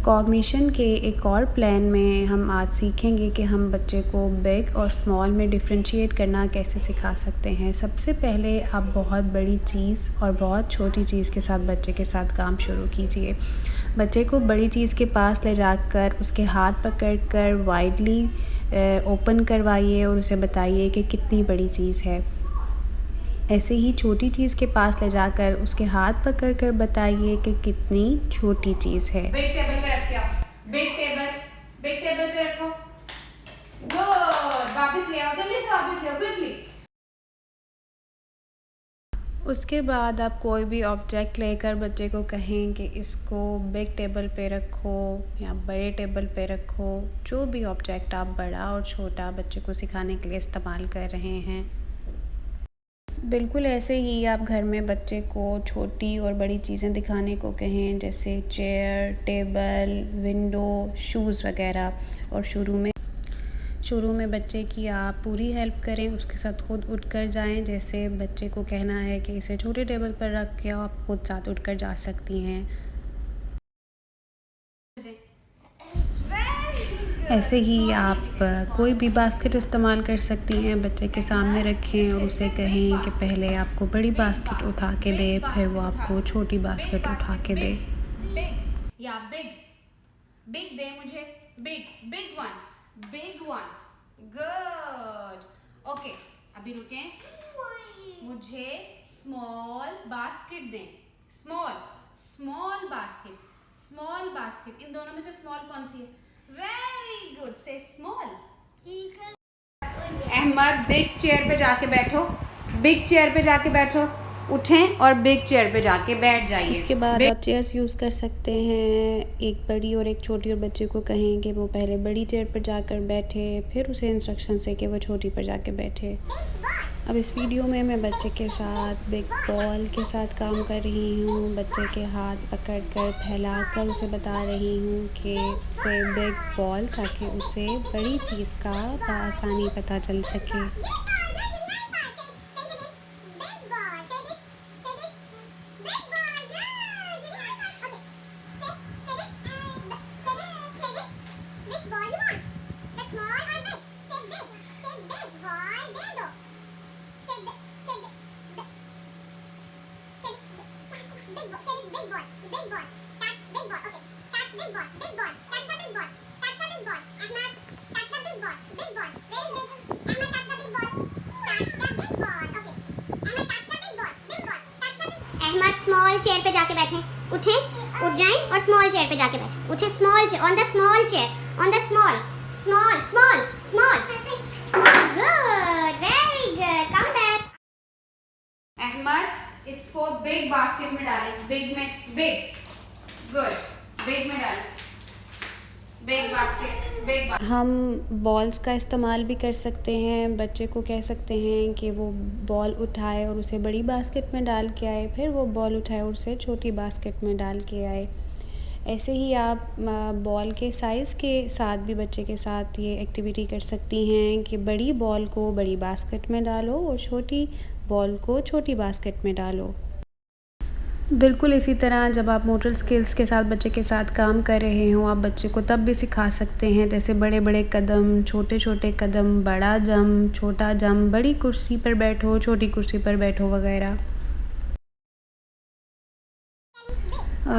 Cognition के एक और प्लान में हम आज सीखेंगे कि हम बच्चे को बिग और स्मॉल में डिफरेंशिएट करना कैसे सिखा सकते हैं। सबसे पहले आप बहुत बड़ी चीज़ और बहुत छोटी चीज़ के साथ बच्चे के साथ काम शुरू कीजिए। बच्चे को बड़ी चीज़ के पास ले जाकर उसके हाथ पकड़कर वाइडली ओपन करवाइए और उसे बताइए कि कितनी बड़ी चीज़ है। ऐसे ही छोटी चीज़ के पास ले जाकर उसके हाथ पकड़ कर बताइए कि कितनी छोटी चीज़ है। बिग टेबल पे रख के आओ। बिग टेबल पे रखो। गुड, वापस ले आओ, जल्दी से वापस ले आओ, क्विकली। उसके बाद आप कोई भी ऑब्जेक्ट लेकर बच्चे को कहें कि इसको बिग टेबल पे रखो या बड़े टेबल पे रखो। जो भी ऑब्जेक्ट आप बड़ा और छोटा बच्चे को सिखाने के लिए इस्तेमाल कर रहे हैं। बिल्कुल ऐसे ही आप घर में बच्चे को छोटी और बड़ी चीज़ें दिखाने को कहें, जैसे चेयर, टेबल, विंडो, शूज़ वगैरह। और शुरू में बच्चे की आप पूरी हेल्प करें, उसके साथ खुद उठकर जाएं। जैसे बच्चे को कहना है कि इसे छोटे टेबल पर रख के आप खुद साथ उठकर जा सकती हैं। ऐसे ही आप कोई भी बास्केट इस्तेमाल कर सकती हैं, बच्चे के सामने रखें और उसे कहें कि पहले आपको बड़ी बास्केट उठा के दे, फिर वो आपको छोटी बास्केट उठा के दे। बिग दे मुझे, बिग वन, गुड। ओके, अभी रुकें। मुझे स्मॉल बास्केट दें, स्मॉल बास्केट। इन दोनों में से स्मॉल कौन सी है? वेरी गुड, से स्मॉल। अहमद, बिग चेयर पे जाके बैठो, उठें और बिग चेयर पे जाके बैठ जाइए। इसके बाद आप चेयर्स यूज़ कर सकते हैं, एक बड़ी और एक छोटी, और बच्चे को कहें कि वो पहले बड़ी चेयर पर जाकर बैठे, फिर उसे इंस्ट्रक्शन है कि वो छोटी पर जाके बैठे। अब इस वीडियो में मैं बच्चे के साथ बिग बॉल के साथ काम कर रही हूँ। बच्चे के हाथ पकड़कर फैलाकर उसे बता रही हूँ कि से बिग बॉल, ताकि उसे बड़ी चीज़ का आसानी पता चल सके। अहमद स्मॉल चेयर पे जाके बैठे, उठ जाएं और स्मॉल चेयर पे जाके बैठे, उठे small chair, on the small chair, on the small, good, very good, come back. Ahmad, इसको बिग बास्केट में डालें, बिग में डालें, बिग बास्केट। हम बॉल्स का इस्तेमाल भी कर सकते हैं। बच्चे को कह सकते हैं कि वो बॉल उठाए और उसे बड़ी बास्केट में डाल के आए, फिर वो बॉल उठाए और उसे छोटी बास्केट में डाल के आए। ऐसे ही आप बॉल के साइज़ के साथ भी बच्चे के साथ ये एक्टिविटी कर सकती हैं कि बड़ी बॉल को बड़ी बास्केट में डालो और छोटी बॉल को छोटी बास्केट में डालो। बिल्कुल इसी तरह जब आप मोटर स्किल्स के साथ बच्चे के साथ काम कर रहे हों, आप बच्चे को तब भी सिखा सकते हैं, जैसे बड़े बड़े कदम, छोटे छोटे कदम, बड़ा जंप, छोटा जंप, बड़ी कुर्सी पर बैठो, छोटी कुर्सी पर बैठो वगैरह।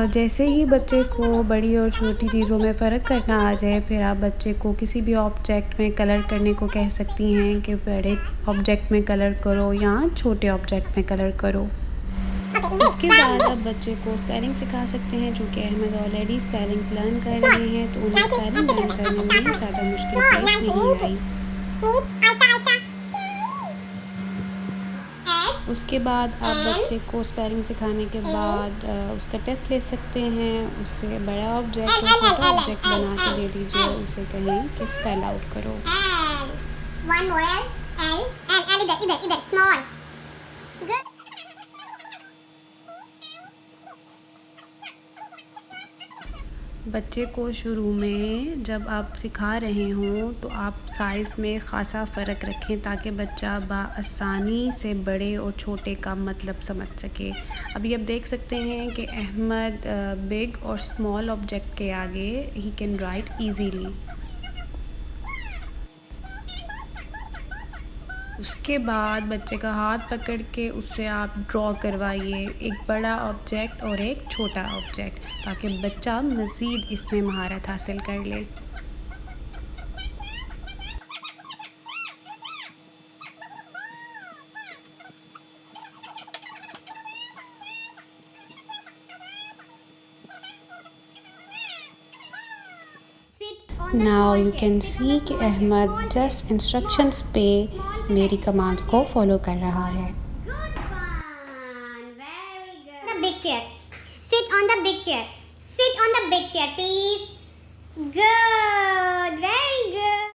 जैसे ही बच्चे को बड़ी और छोटी चीज़ों में फ़र्क करना आ जाए, फिर आप बच्चे को किसी भी ऑब्जेक्ट में कलर करने को कह सकती हैं कि बड़े ऑब्जेक्ट में कलर करो या छोटे ऑब्जेक्ट में कलर करो। इसके बाद आप बच्चे को स्पेलिंग सिखा सकते हैं, जो कि अहमद ऑलरेडी स्पेलिंग्स लर्न कर रहे हैं, तो उन्हें स्पेलिंग लर्न करने में ज़्यादा मुश्किल पेश नहीं आई। उसके बाद आप बच्चे को स्पेलिंग सिखाने के बाद उसका टेस्ट ले सकते हैं। उससे बड़ा ऑब्जेक्ट और छोटा ऑब्जेक्ट बना के दे दीजिए, उसे कहें कि स्पेल आउट करो। One more L, इधर small, good। बच्चे को शुरू में जब आप सिखा रहे हों तो आप साइज़ में ख़ासा फ़र्क रखें ताकि बच्चा बआसानी से बड़े और छोटे का मतलब समझ सके। अभी आप देख सकते हैं कि अहमद बिग और स्मॉल ऑब्जेक्ट के आगे ही कैन राइट ईज़िली। उसके बाद बच्चे का हाथ पकड़ के उससे आप ड्रॉ करवाइए एक बड़ा ऑब्जेक्ट और एक छोटा ऑब्जेक्ट, ताकि बच्चा मज़ीद इसमें महारत हासिल कर ले। नाउ यू कैन सी कि अहमद जस्ट इंस्ट्रक्शंस पे मेरी कमांड्स को फॉलो कर रहा है। Good one. Very good. The big chair. Sit on the big chair. Sit on the big chair, please. Good. Very good.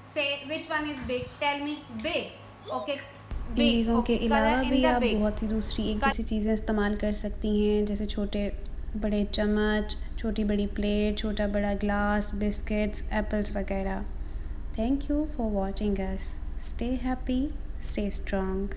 Say which one is big? Tell me big. Okay. In Big. चीज़ों के Okay. अलावा Color in भी the आप big. बहुत सी दूसरी एक जैसी चीज़ें इस्तेमाल कर सकती हैं, जैसे छोटे बड़े चम्मच, छोटी बड़ी प्लेट, छोटा बड़ा ग्लास, बिस्किट्स, एप्पल्स वगैरह। Thank you for watching us. Stay happy, stay strong.